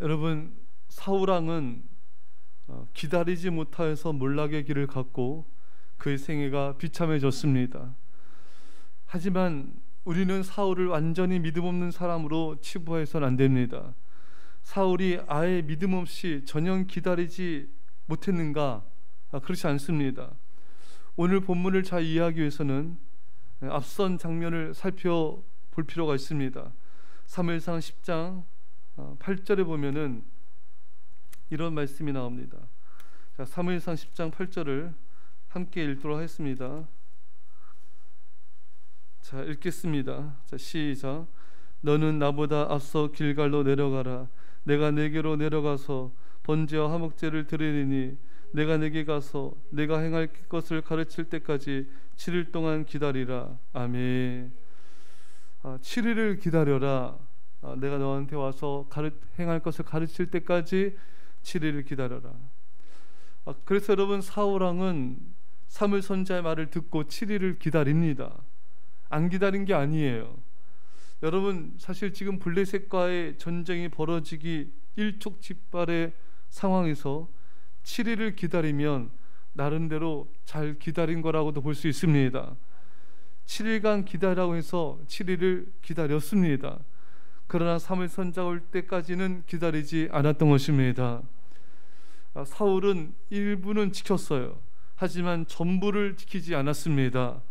여러분, 사울왕은 기다리지 못하여서 몰락의 길을 갔고 그의 생애가 비참해졌습니다. 하지만 우리는 사울을 완전히 믿음 없는 사람으로 치부해서는 안 됩니다. 사울이 아예 믿음 없이 전혀 기다리지 못했는가? 그렇지 않습니다. 오늘 본문을 잘 이해하기 위해서는 앞선 장면을 살펴볼 필요가 있습니다. 사무엘상 10장 8절에 보면은 이런 말씀이 나옵니다. 자, 사무엘상 10장 8절을 함께 읽도록 하겠습니다. 자, 읽겠습니다. 자, 시작. 너는 나보다 앞서 길갈로 내려가라. 내가 네게로 내려가서 번제와 화목제를 드리리니 내가 네게 가서 내가 행할 것을 가르칠 때까지 7일 동안 기다리라. 아멘. 7일을 기다려라. 내가 너한테 와서 행할 것을 가르칠 때까지 7일을 기다려라. 그래서 여러분, 사울왕은 사무엘 선지자의 말을 듣고 7일을 기다립니다. 안 기다린 게 아니에요. 여러분, 사실 지금 블레셋과의 전쟁이 벌어지기 일촉즉발의 상황에서 7일을 기다리면 나름대로 잘 기다린 거라고도 볼 수 있습니다. 7일간 기다리라고 해서 7일을 기다렸습니다. 그러나 사무엘 선지자가 올 때까지는 기다리지 않았던 것입니다. 사울은 일부는 지켰어요. 하지만 전부를 지키지 않았습니다.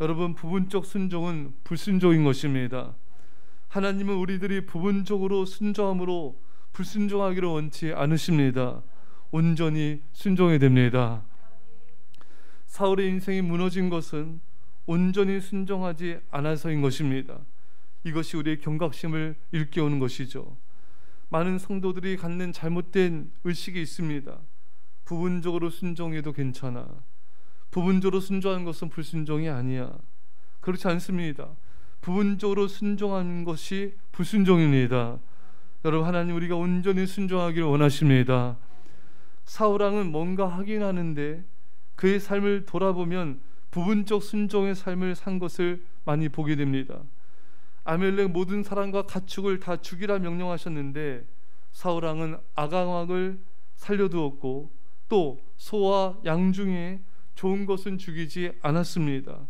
여러분, 부분적 순종은 불순종인 것입니다. 하나님은 우리들이 부분적으로 순종함으로 불순종하기를 원치 않으십니다. 온전히 순종해야 됩니다. 사울의 인생이 무너진 것은 온전히 순종하지 않아서인 것입니다. 이것이 우리의 경각심을 일깨우는 것이죠. 많은 성도들이 갖는 잘못된 의식이 있습니다. 부분적으로 순종해도 괜찮아. 부분적으로 순종하는 것은 불순종이 아니야. 그렇지 않습니다. 부분적으로 순종하는 것이 불순종입니다. 여러분, 하나님 우리가 온전히 순종하기를 원하십니다. 사울왕은 뭔가 하긴 하는데 그의 삶을 돌아보면 부분적 순종의 삶을 산 것을 많이 보게 됩니다. 아멜렉 모든 사람과 가축을 다 죽이라 명령하셨는데 사울왕은 아강왕을 살려두었고 또 소와 양 중에 좋은 것은 죽이지 않았습니다.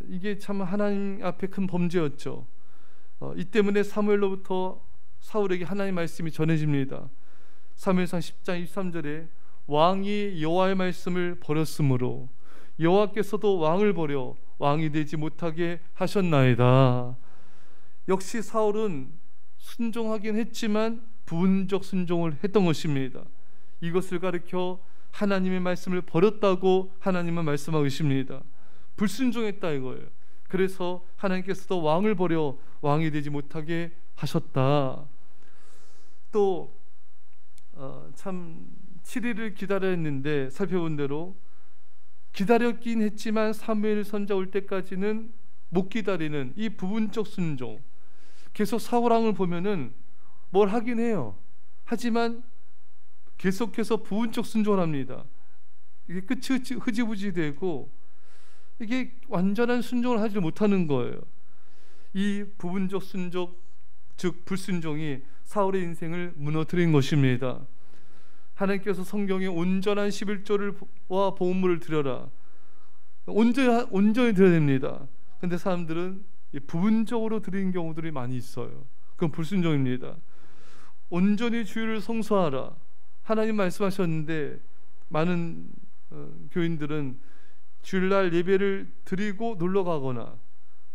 이게 참 하나님 앞에 큰 범죄였죠. 이 때문에 사무엘로부터 사울에게 하나님의 말씀이 전해집니다. 사무엘상 10장 23절에 왕이 여호와의 말씀을 버렸으므로 여호와께서도 왕을 버려 왕이 되지 못하게 하셨나이다. 역시 사울은 순종하긴 했지만 부분적 순종을 했던 것입니다. 이것을 가리켜 하나님의 말씀을 버렸다고 하나님은 말씀하고 계십니다. 불순종했다 이거예요. 그래서 하나님께서도 왕을 버려 왕이 되지 못하게 하셨다. 또 참 7일을 기다려야 했는데 살펴본 대로 기다렸긴 했지만 사무엘 선지자 올 때까지는 못 기다리는 이 부분적 순종. 계속 사울왕을 보면은 뭘 하긴 해요. 하지만 계속해서 부분적 순종을 합니다. 이게 끝이 흐지부지 되고 이게 완전한 순종을 하지 못하는 거예요. 이 부분적 순종, 즉 불순종이 사울의 인생을 무너뜨린 것입니다. 하나님께서 성경에 온전한 11조와 보험물을 드려라, 온전히 드려야 됩니다. 근데 사람들은 부분적으로 드리는 경우들이 많이 있어요. 그건 불순종입니다. 온전히 주일을 성수하라, 하나님 말씀하셨는데 많은 교인들은 주일날 예배를 드리고 놀러 가거나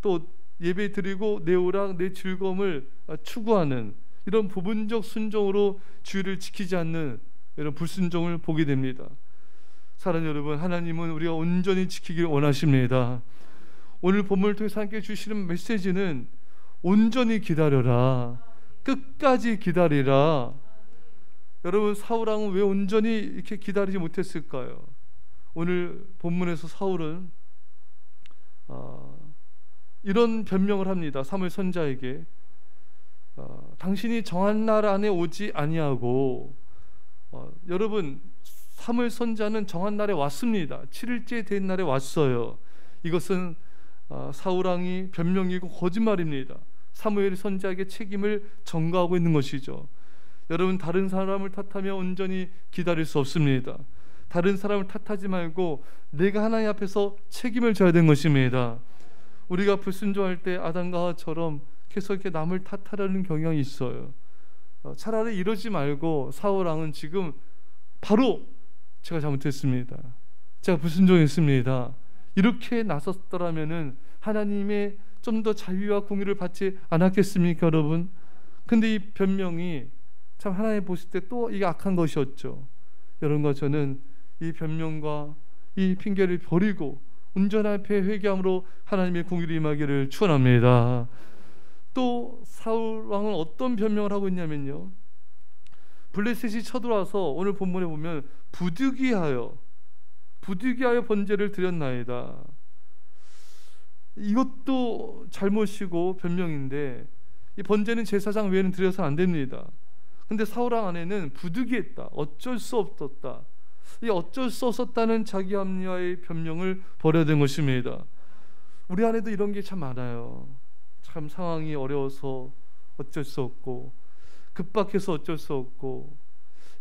또 예배 드리고 내 오락 내 즐거움을 추구하는 이런 부분적 순종으로 주일을 지키지 않는 이런 불순종을 보게 됩니다. 사랑하는 여러분, 하나님은 우리가 온전히 지키기를 원하십니다. 오늘 본문을 통해서 함께 주시는 메시지는 온전히 기다려라, 끝까지 기다리라. 여러분, 사울왕은 왜 온전히 이렇게 기다리지 못했을까요? 오늘 본문에서 사울은 이런 변명을 합니다. 사무엘 선지자에게 당신이 정한 날 안에 오지 아니하고, 여러분, 사무엘 선지자는 정한 날에 왔습니다. 7일째 된 날에 왔어요. 이것은 사울왕이 변명이고 거짓말입니다. 사무엘 선지자에게 책임을 전가하고 있는 것이죠. 여러분, 다른 사람을 탓하며 온전히 기다릴 수 없습니다. 다른 사람을 탓하지 말고 내가 하나님 앞에서 책임을 져야 되는 것입니다. 우리가 불순종할 때 아담과 하와처럼 계속 이렇게 남을 탓하려는 경향이 있어요. 차라리 이러지 말고 사울 왕은 지금 바로 제가 잘못했습니다, 제가 불순종했습니다, 이렇게 나섰더라면은 하나님의 좀 더 자유와 공의를 받지 않았겠습니까, 여러분? 근데 이 변명이 참 하나님 보실 때 또 이게 악한 것이었죠. 여러분과 저는 이 변명과 이 핑계를 버리고 온전한 앞에 회개함으로 하나님의 공의를 임하기를 축원합니다. 또 사울 왕은 어떤 변명을 하고 있냐면요, 블레셋이 쳐들어와서 오늘 본문에 보면 부득이하여 번제를 드렸나이다. 이것도 잘못이고 변명인데, 이 번제는 제사장 외에는 드려서 안 됩니다. 근데 사울 왕 안에는 부득이했다, 어쩔 수 없었다, 이 어쩔 수 없었다는 자기 합리화의 변명을 버려야 되는 것입니다. 우리 안에도 이런 게 참 많아요. 참 상황이 어려워서 어쩔 수 없고, 급박해서 어쩔 수 없고,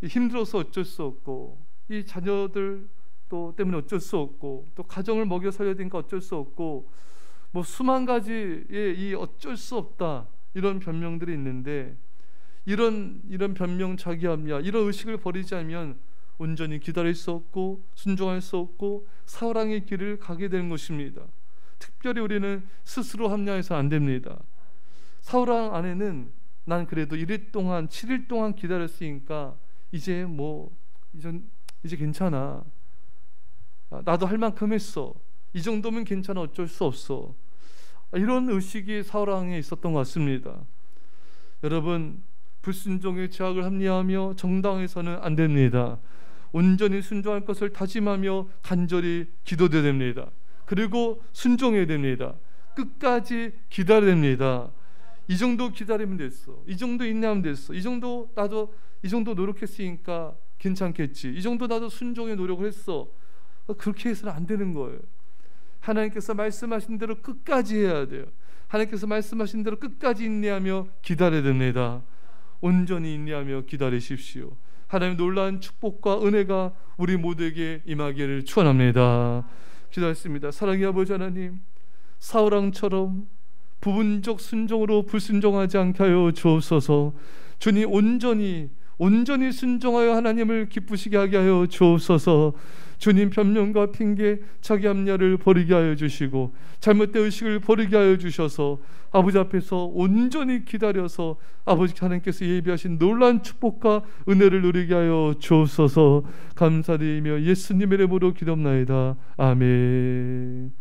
힘들어서 어쩔 수 없고, 이 자녀들 또 때문에 어쩔 수 없고, 또 가정을 먹여 살려야 되니까 어쩔 수 없고, 뭐 수만 가지의 이 어쩔 수 없다, 이런 변명들이 있는데, 이런 변명, 자기 합리화, 이런 의식을 버리지 않으면 온전히 기다릴 수 없고 순종할 수 없고 사울 왕의 길을 가게 되는 것입니다. 특별히 우리는 스스로 합리화해서 안 됩니다. 사울 왕 안에는 난 그래도 1일 동안 7일 동안 기다렸으니까 이제 괜찮아, 나도 할 만큼 했어, 이 정도면 괜찮아, 어쩔 수 없어, 이런 의식이 사울 왕에 있었던 것 같습니다. 여러분, 불순종의 죄악을 합리화하며 정당해서는 안 됩니다. 온전히 순종할 것을 다짐하며 간절히 기도해야 됩니다. 그리고 순종해야 됩니다. 끝까지 기다려야 됩니다. 이 정도 기다리면 됐어, 이 정도 인내하면 됐어, 이 정도 나도 이 정도 노력했으니까 괜찮겠지, 이 정도 나도 순종의 노력을 했어, 그렇게 해서는 안 되는 거예요. 하나님께서 말씀하신 대로 끝까지 해야 돼요. 하나님께서 말씀하신 대로 끝까지 인내하며 기다려야 됩니다. 온전히 인내하며 기다리십시오. 하나님 놀라운 축복과 은혜가 우리 모두에게 임하기를 축원합니다. 기도했습니다. 사랑의 아버지 하나님, 사울 왕처럼 부분적 순종으로 불순종하지 않게 하여 주옵소서. 주님, 온전히 순종하여 하나님을 기쁘시게 하게 하여 주옵소서. 주님, 변명과 핑계, 자기 합리화를 버리게 하여 주시고 잘못된 의식을 버리게 하여 주셔서 아버지 앞에서 온전히 기다려서 아버지 하나님께서 예비하신 놀라운 축복과 은혜를 누리게 하여 주옵소서. 감사드리며 예수님의 이름으로 기도합나이다. 아멘.